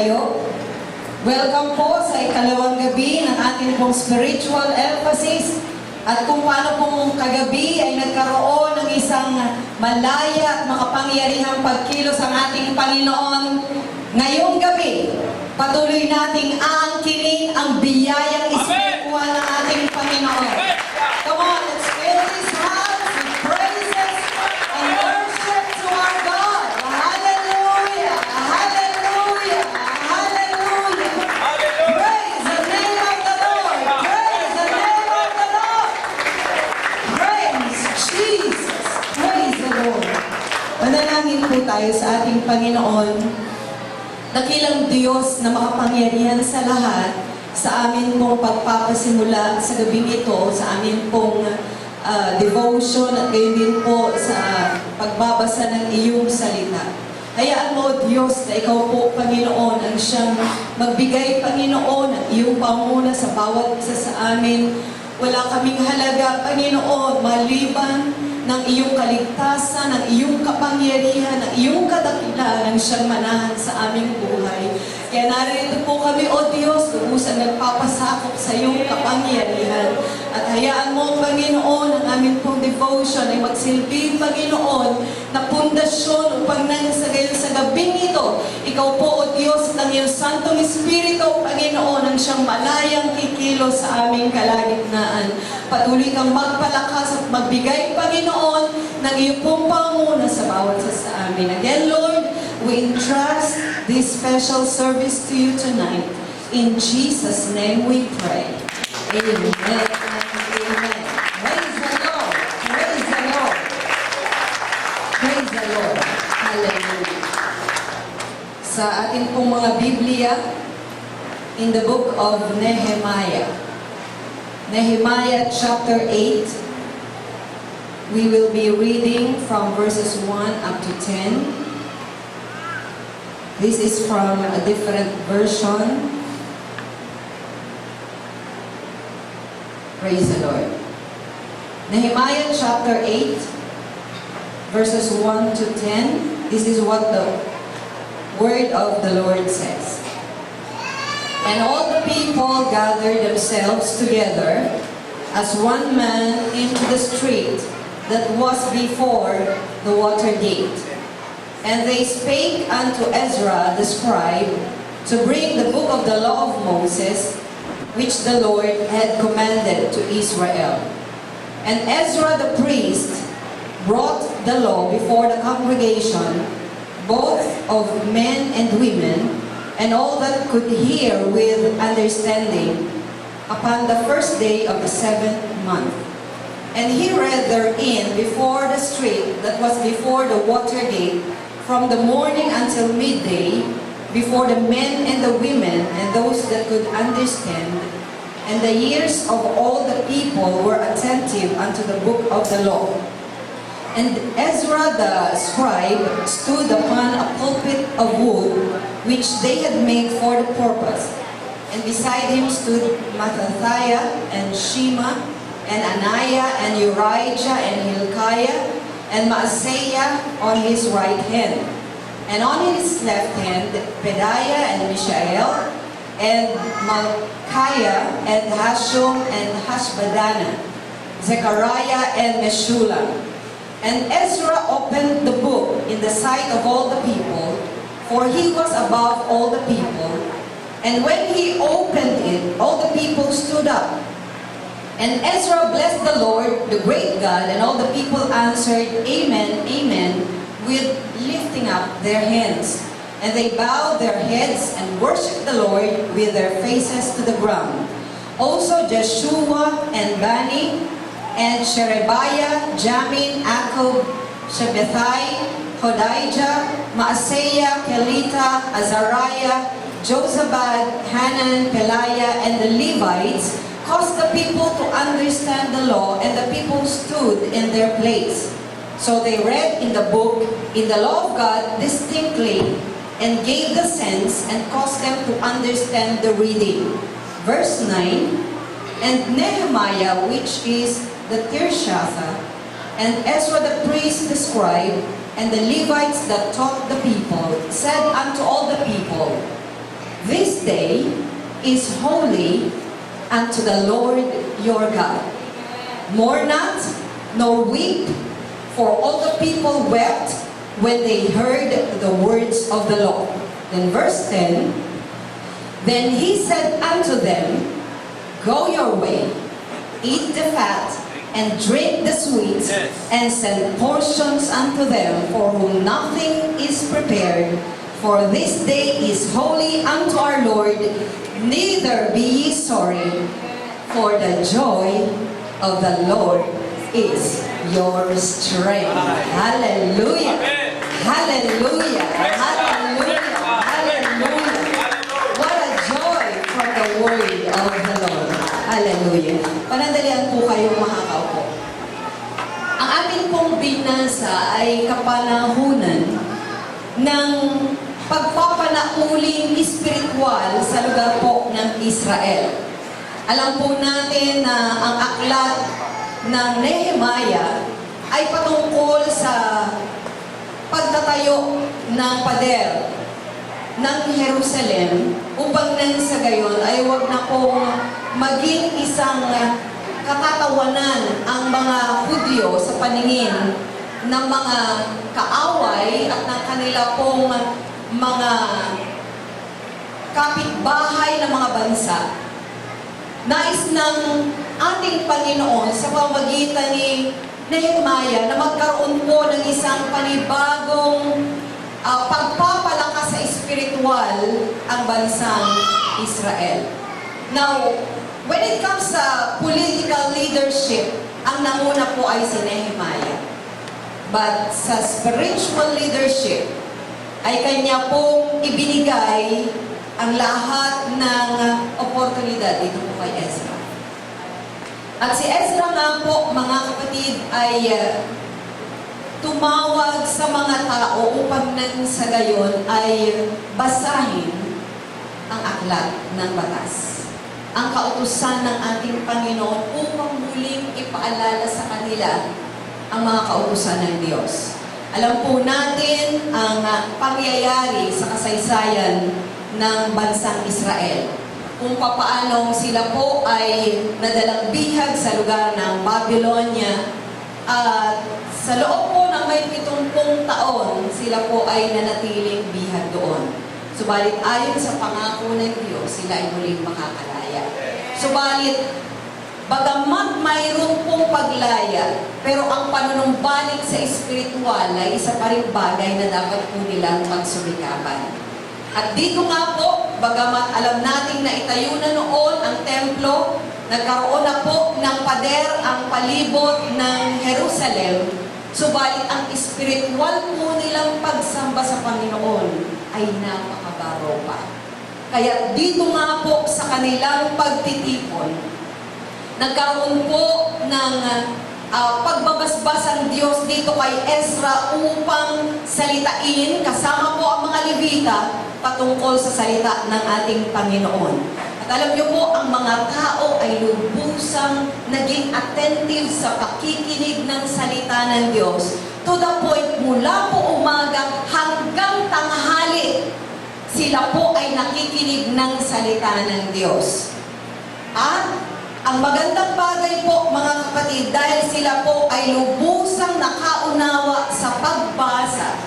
kayo. Welcome po sa ikalawang gabi ng ating pong spiritual emphasis at kung paano pong kagabi ay nagkaroon ng isang malaya at makapangyarihang pagkilos ang ating Panginoon. Ngayong gabi, patuloy nating aangkinin ang biyayang espiritual ng ating Panginoon. Come on, let's fill this house with praises and worship to our God. Hallelujah! Hallelujah! Hallelujah! Praise the name of the Lord! Praise the name of the Lord! Praise Jesus! Praise the Lord! Manalangin po tayo sa ating Panginoon. Dakilang Diyos na makapangyarihan sa lahat, sa amin pong pagpapasimula sa gabing ito, sa amin pong devotion at gayon din po sa pagbabasa ng iyong salita. Hayaan mo, Diyos, na ikaw po, Panginoon, ang siyang magbigay, Panginoon, ng iyong panguna sa bawat isa sa amin. Wala kaming halaga, Panginoon, maliban ng iyong kaligtasan, ng iyong kapangyarihan, ng iyong kadakilaan siyang manahan sa aming buhay. Kaya narito po kami, O Diyos, lubusan nagpapasakop sa iyong kapangyarihan. At hayaan mo, Panginoon, ang aming pong devotion ay magsilbi, Panginoon, na pundasyon upang nang sa gabing ito, ikaw po, O Diyos, at ang iyong Santong Espiritu, Panginoon, ang siyang malayang kikilos sa aming kalagitnaan. Patuloy kang magpalakas at magbigay, Panginoon, ng iyong pong panguna sa bawat isa sa amin. Again, Lord, we entrust this special service to you tonight. In Jesus' name we pray. Amen. Amen. Praise the Lord. Praise the Lord. Praise the Lord. Hallelujah. Sa ating pong mga Biblia, in the book of Nehemiah, Nehemiah chapter 8, we will be reading from verses 1 up to 10. This is from a different version. Praise the Lord. Nehemiah chapter 8, verses 1 to 10. This is what the word of the Lord says. And all the people gathered themselves together as one man into the street that was before the water gate. And they spake unto Ezra the scribe to bring the book of the law of Moses, which the Lord had commanded to Israel. And Ezra the priest brought the law before the congregation, both of men and women, and all that could hear with understanding, upon the first day of the 7th month. And he read therein before the street that was before the water gate, from the morning until midday, before the men and the women and those that could understand. And the ears of all the people were attentive unto the book of the law. And Ezra the scribe stood upon a pulpit of wood, which they had made for the purpose. And beside him stood Mattathiah and Shema, and Ananiah and Urijah and Hilkiah, and Maaseiah on his right hand. And on his left hand, Pedaiah and Mishael, and Malchiah, and Hashum, and Hashbadana, Zechariah, and Meshullam. And Ezra opened the book in the sight of all the people, for he was above all the people. And when he opened it, all the people stood up. And Ezra blessed the Lord, the great God, and all the people answered, Amen, Amen, with lifting up their hands. And they bowed their heads and worshipped the Lord with their faces to the ground. Also Jeshua and Bani, and Sherebiah, Jamin, Akub, Shabbethai, Hodijah, Maaseiah, Kelita, Azariah, Jozabad, Hanan, Peliah, and the Levites caused the people to understand the law, and the people stood in their place. So they read in the book, in the law of God distinctly, and gave the sense and caused them to understand the reading. Verse 9, And Nehemiah, which is the Tirshatha, and Ezra the priest, the scribe, and the Levites that taught the people, said unto all the people, This day is holy unto the Lord your God. Mourn not, nor weep, for all the people wept when they heard the words of the Lord. Then verse 10, Then he said unto them, Go your way, eat the fat, and drink the sweet, and send portions unto them for whom nothing is prepared. For this day is holy unto our Lord, neither be ye sorry, for the joy of the Lord is your strength. Hallelujah! Hallelujah! Hallelujah! Hallelujah! What a joy from the word of the Lord. Hallelujah! Panandalian po kayong makakaupo. Ang ating pong binasa ay kapanahunan ng pagpapanauling espiritual sa lugar po ng Israel. Alam po natin na ang aklat ng Nehemiah ay patungkol sa pagtatayo ng pader ng Jerusalem upang nang sa gayon ay wag na pong maging isang katatawanan ang mga Hudyo sa paningin ng mga kaaway at ng kanila pong mga kapitbahay ng mga bansa. Nais ng ating Panginoon sa pamamagitan ni Nehemiah na magkaroon po ng isang panibagong pagpapalakas sa espiritual ang bansang Israel. Now, when it comes sa political leadership, ang nanguna po ay si Nehemiah. But sa spiritual leadership, ay kanya pong ibinigay ang lahat ng oportunidad dito po kay Ezra. At si Ezra nga po, mga kapatid, ay tumawag sa mga tao upang nang sa gayon ay basahin ang aklat ng batas. Ang kautusan ng ating Panginoon upang muling ipaalala sa kanila ang mga kautusan ng Diyos. Alam po natin ang pangyayari sa kasaysayan ng bansang Israel. Kung papaanong sila po ay nadalang bihag sa lugar ng Babylonia at sa loob po ng may 70 taon, sila po ay nanatiling bihag doon. Subalit ayon sa pangako ng Diyos, sila ay muling makakalaya. Subalit, bagamat mayroon pong paglaya, pero ang panunumbalik sa espiritual ay isa pa rin bagay na dapat po nilang pagsumikapan. At dito nga po, bagamat alam nating na itayo na noon ang templo, nagkaroon na po ng pader ang palibot ng Jerusalem, subalit ang espiritual po nilang pagsamba sa Panginoon ay napakabaro pa. Kaya dito nga po sa kanilang pagtitipon, nagkaroon po ng pagbabasbas ang Diyos dito kay Ezra upang salitain kasama po ang mga Levita patungkol sa salita ng ating Panginoon. At alam niyo po, ang mga tao ay lubusang naging attentive sa pakikinig ng salita ng Diyos. To the point, mula po umaga hanggang tanghali, sila po ay nakikinig ng salita ng Diyos. At ang magandang bagay po, mga kapatid, dahil sila po ay lubusang nakaunawa sa pagbasa,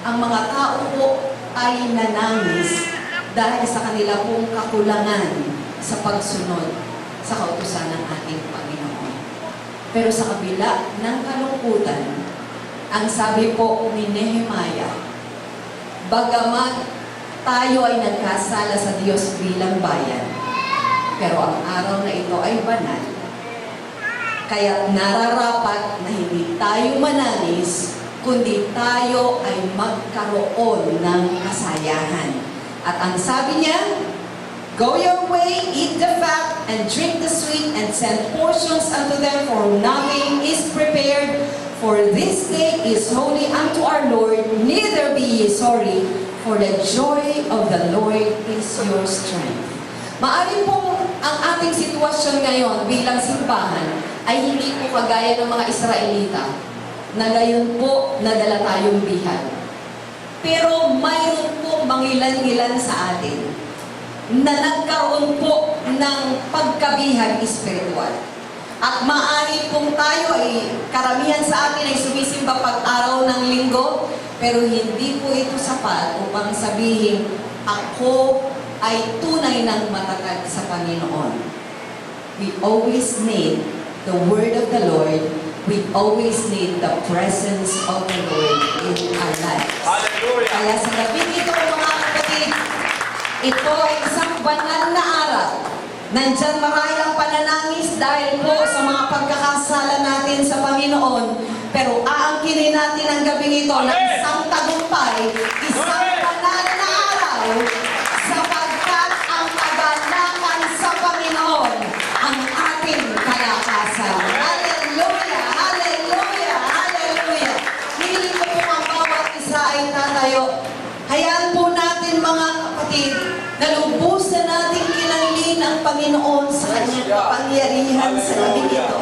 ang mga tao po ay nanangis dahil sa kanila pong kakulangan sa pagsunod sa kautusan ng ating Panginoon. Pero sa kabila ng kalungkutan, ang sabi po ni Nehemiah, bagamat tayo ay nagkasala sa Diyos bilang bayan, pero ang araw na ito ay banal. Kaya nararapat na hindi tayo manangis, kundi tayo ay magkaroon ng kasayahan. At ang sabi niya, Go your way, eat the fat, and drink the sweet, and send portions unto them, for nothing is prepared. For this day is holy unto our Lord, neither be ye sorry, for the joy of the Lord is your strength. Maaari pong ang ating sitwasyon ngayon bilang simbahan ay hindi po kagaya ng mga Israelita na gayon po nadala tayong bihag. Pero mayroon po mangilan-ngilan sa atin na nagkaroon po ng pagkabihan espiritual. At maaari pong tayo ay karamihan sa atin ay sumisimba pag-araw ng linggo, pero hindi po ito sapat upang sabihin, ako ay tunay ng matatag sa Panginoon. We always need the word of the Lord. We always need the presence of the Lord in our lives. Hallelujah. Kaya sa gabi ito, mga kapatid, ito ay isang banal na araw. Nandyan marami ang pananangis dahil po sa mga pagkakasala natin sa Panginoon. Pero aangkinin natin ang gabing ito ng isang tagumpay, isang banal na araw, sapagkat ang kaganapan sa Panginoon ang ating kalakasan. Hallelujah! Hallelujah! Hallelujah! Hiling ko po ang bawat isa ay tatayo. Hayaan po natin mga kapatid na lubusan natin kinalin ang Panginoon sa kanyang kapangyarihan sa gabi ito.